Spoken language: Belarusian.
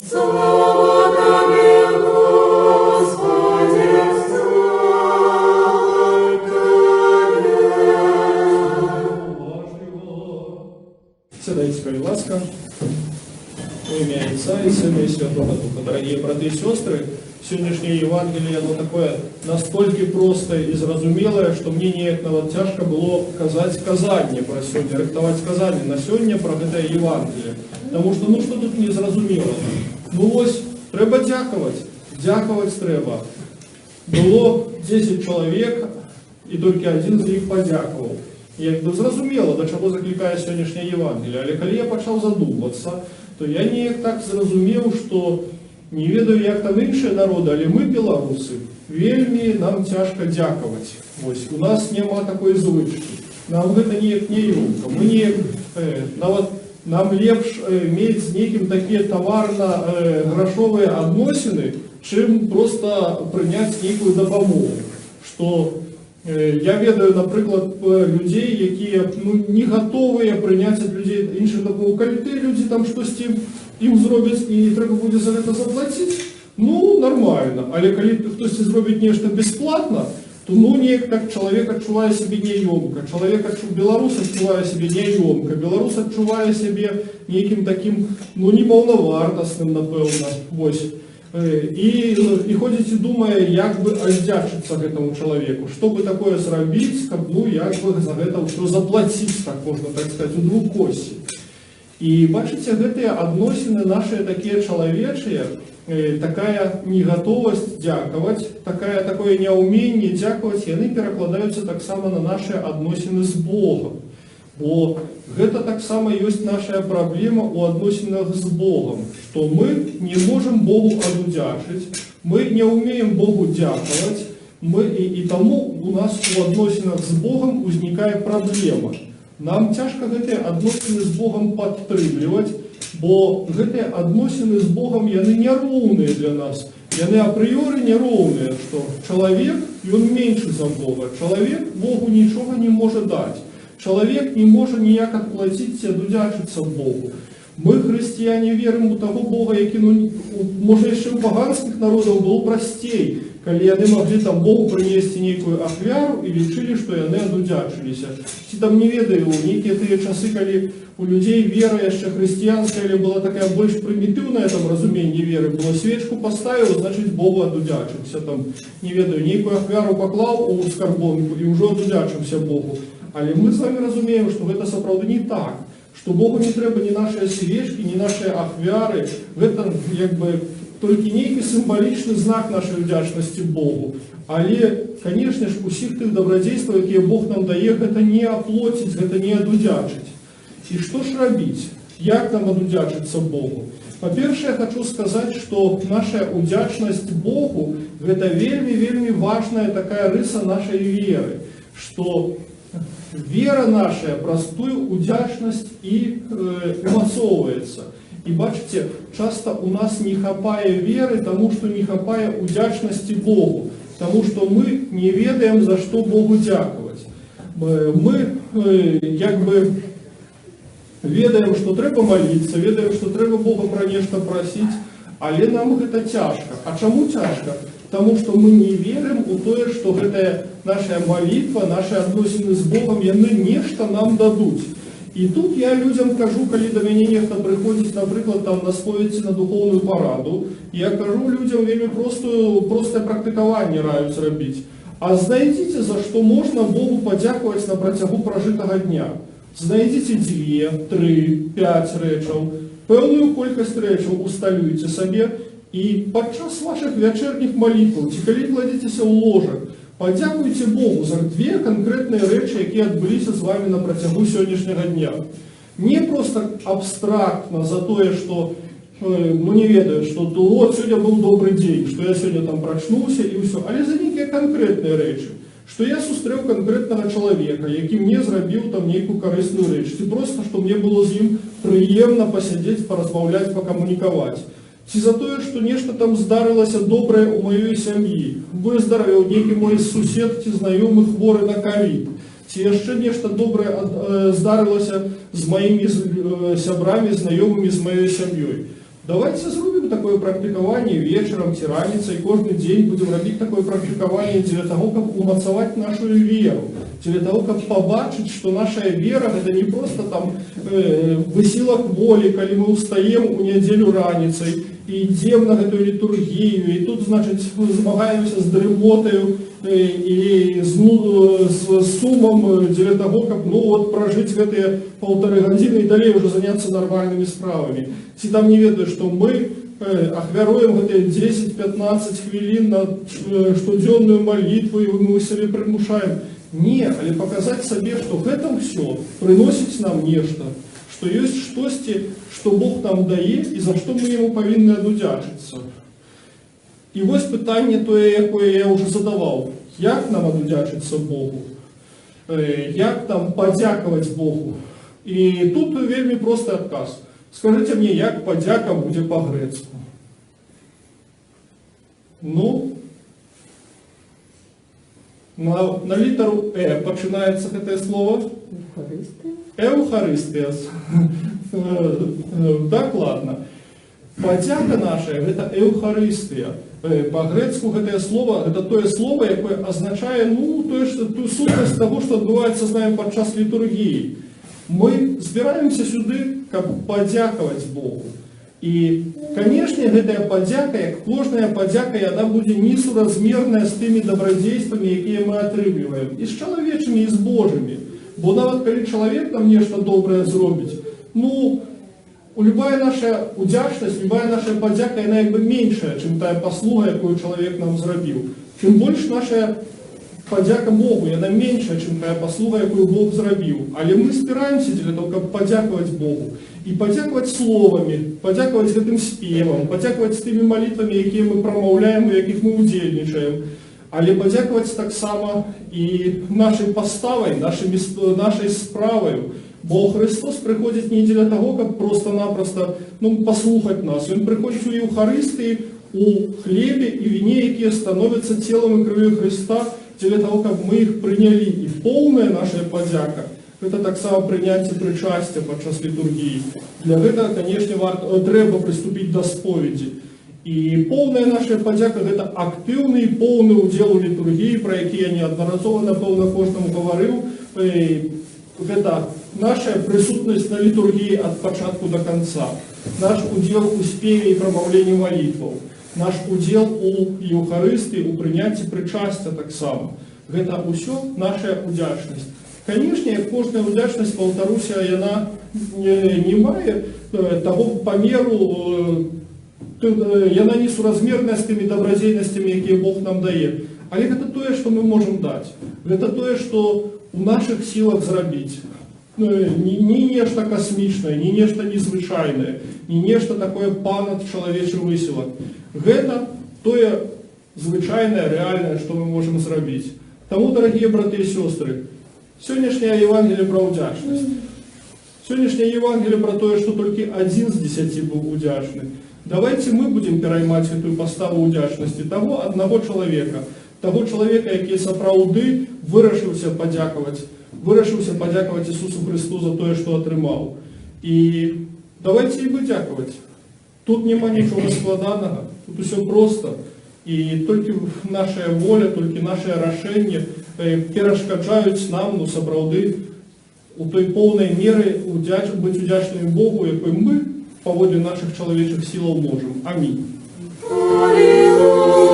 Слава Тебе, Господи, слава Тебе. Сядайте, коли ласка. Во имя Отца и Сына и Святого Духа. Дорогие браты и сестры, сегодняшнее Евангелие, оно такое настолько простое и зразумелое, что мне неяк нават тяжко было казать казанне про сегодня, рыхтовать казанне на сегодня про это Евангелие. Потому что, что тут не зразумело? Ось, треба дякувати треба. Было 10 человек, и только один из них подякував. І якби зрозуміло, до чого закликає сьогоднішнє Євангеліє. Але коли я почав задумуватися, то я ніяк так зрозумів, що не ведаю, як там інші народи, але ми, білоруси, вельми нам тяжко дякувати. Ось, у нас нема такої звички. Нам це ніяк не юмко. Ми ніяк, нам лепш мати з неким такі товарно-грошові відносини, чим просто прийняти некую допомогу. Що я ведаю, наприклад, людей, які не готові прийняти від людей інших допомогу. Коли ті люди там щось їм зроблять і треба буде за це заплатити, нормально. Але коли хтось зробить нечто безплатно, то ніяк так чоловік відчуває себе неємко. Білорус відчуває себе неємко. Білорус відчуває себе неким таким, неповновартісним, напевно. Ось. И ходите, думая, як бы отдячиться этому человеку, что бы такое зробить, як бы за это все заплатить, так можно так сказать, у двух косі. И бачите, гэтые адносіны наши такие человечие, такая неготовость дякаваць, такое неумение дякаваць, яны перакладаюцца так само на наши адносіны з Богом. Бо гэта так само ёсць наша праблема у адносінах з Богом, што мы не можем Богу адудзячыць, мы не умеем Богу дякаваць, і таму у нас у адносінах з Богом узнікае праблема. Нам цяжка гэтыя адносіны з Богом падтрымліваць, бо гэтыя адносіны з Богом яны няроўныя для нас. Яны апрыёры няроўныя, што чалавек, ён меншы за Бога, чалавек Богу нічога не можа даць. Человек не может ніяк отплатить, дудячиться Богу. Мы, христиане, верим у того Бога, який, може, еще у поганских народов был простей, коли они могли там Богу принести некую ахвяру и лечили, что они одудячились. Ті там не ведаю, некие те часы, коли у людей вера еще христианская, или была такая больше примитивная там разумение веры, было свечку поставил, значит Богу одудячился. Там, не ведаю, некую ахвяру поклал у скарбонку и уже одудячился Богу. Але ми з вами розуміємо, що це справді не так, що Богу не треба ні наші свічки, ні наші ахвяри, це якби тільки некий символічний знак нашої вдячності Богу. Але, звісно ж, усіх тих добродійств, які Бог нам дає, це не оплатить, це не одудячить. І що ж робити? Як нам одудячиться Богу? По-перше, я хочу сказать, что наша удячность Богу – это вельми важная такая рыса нашей веры, что вера наша простую удячность и умацовывается. И бачите, часто у нас не хапае веры, тому что не хапае удячности Богу, тому что мы не ведаем, за что Богу дякувати. Мы якби ведаем, что треба молиться, ведаем, что треба Бога про нечто просить, але нам это тяжко. А чему тяжко? Потому что мы не верим у то, что это наша молитва, наши отношения с Богом, яны нечто нам дадут. И тут я людям кажу, коли до меня нехто приходит, например, там на споведь на духовную параду, я кажу людям вельми простое практикование раю зробить. А знайдите, за что можно Богу подякувати на протягу прожитого дня. Знайдите 2, 3, 5 речаў, пэўную колькасць рэчаў усталюйте себе, и подчас ваших вечерних молитв, коли кладетеся у ложах, подякуйте Богу за 2 конкретные речи, які отбылись с вами на протягу сегодняшнего дня. Не просто абстрактно за то, что, не ведаю, что вот сегодня был добрый день, что я сегодня там прочнулся и все, але за некие конкретные речи, что я сустрел конкретного человека, який мне зробив там некую корисную речь, и просто, что мне было с ним приємно посидеть, поразмовлять, покоммуниковать. Ці за те, що нечто там здарилося добре у моєї сім'ї. Виздоровів некий мой сусід, ці знайомий хворий на ковід. Ці ще нечто добре здарилося з моїми сябрами, знайомими, з моєю сім'єю. Давайте зробимо такое практикаванне вечером ці раніцай, кожны дзень будем робить такое практикаванне для того, каб умацаваць нашу веру, для того, каб побачыць, что наша вера это не просто там высілак волі, калі мы устаем у нядзелю раніцай і ідзем на гэтую літургію, і тут, значыць, змагаемся з дрымотаю і з сумам для того, каб прожыць гэтыя 1,5 гадзіны і далей уже заняться нормальными справами. Ці там не ведаю, что мы ахвяруем гэтыя 10-15 хвілін на штодзённую молитву, і мы сябе прымушаем. Не, але показать себе, что в этом все приносит нам нечто, что есть штосьці, что Бог нам дае, и за что мы ему повинны адудзячыцца. И вось пытанне тое, якое я уже задавал. Як нам адудзячыцца Богу? Як нам падзякаваць Богу? И тут вельмі просты адказ. Скажите мне, як падзяка будзе по-грэцку? Ну, на літару «э» пачынаецца гэтае слово. Эўхарыстыя. Дакладна. Падзяка наша – гэта эўхарыстыя. Па-грэцку гэтае слово, гэта тое слово, якое азначае, тую сутнасць таго, што адбываецца з намі падчас літургіі. Мы збіраемся сюды, каб падзякаваць Богу. І, канешне, гэтая падзяка, як кожная падзяка, яна будзе несуразмерная з тымі добрадзействамі, якія мы атрымліваем. І з чалавечымі, і з Божымі. Бо нават калі чалавек нам нешта добрае зробіць, любая наша удзячнасць, любая наша падзяка, яна як бы меншая, чым тая паслуга, якую чалавек нам зрабіў. Чым больш наша падзяка Богу, яна меншая, чым тая паслуга, якую Бог зрабіў. Але мы спіраемся для того, каб падзякаваць Богу. І падзякаваць словамі, падзякаваць гэтым спевам, падзякаваць тымі малітвамі, якія мы прамаўляем, у якіх мы удзельнічаем. Але падзякаваць таксама і нашай паставай, нашай справай. Бо Христос прыходзіць не для того, каб просто-напросто паслухаць нас. Ён прыходзіць у Еўхарыстыі, у хлебе і віне, якія становяцца целам і крывёй Христа, для того, каб мы іх прынялі. І поўная наша падзяка – гэта таксама прыняцце прычасця падчас літургіі. Для гэтага, канешне, трэба прыступіць да споведзі. І поўная наша падзяка – гэта актыўны і поўны ўдзел у літургіі, пра які я неаднаразова, напэўна, кожнаму гаварыў. Гэта наша прысутнасць на літургіі ад пачатку да канца, наш удзел у спеве і прамаўленні малітваў, наш удзел у Еўхарыстыі, у прыняцці прычасця таксама. Гэта ўсё наша удзячнасць. Канешне, як кожная удзячнасць, паўтаруся, яна не мае таго памеру, яна несуразмерная з тымі добрадзейнасцямі, якія Бог нам дае. Але гэта тое, што мы можам даць. Гэта тое, што у нашых сілах зрабіць. Не нешта касмічнае, не нешта незвычайнае, не нешта такое панад чалавечы высілак. Гэта тое звычайнае, рэальнае, што мы можам зрабіць. Таму, дарагія браты і сёстры, сённяшняе Евангелие пра ўдзячнасць. Сённяшняе Евангелие пра тое, што толькі 1 з 10 быў удзячны. Давайте мы будем пераймаць гэтую паставу ўдзячнасці таго аднаго чалавека, які сапраўды вырашыўся падзякаваць Ісусу Христу за тое, што атрымаў. І давайте і мы дзякаваць. Тут няма нічога складанага, тут усё проста. І толькі наша воля, толькі наше рашэнне перашкаджаюць нам, сапраўды, у той поўнай меры быць удзячнымі Богу, якой мы паводле нашых чалавечых сілаў можам. Амінь. Аллилуйя.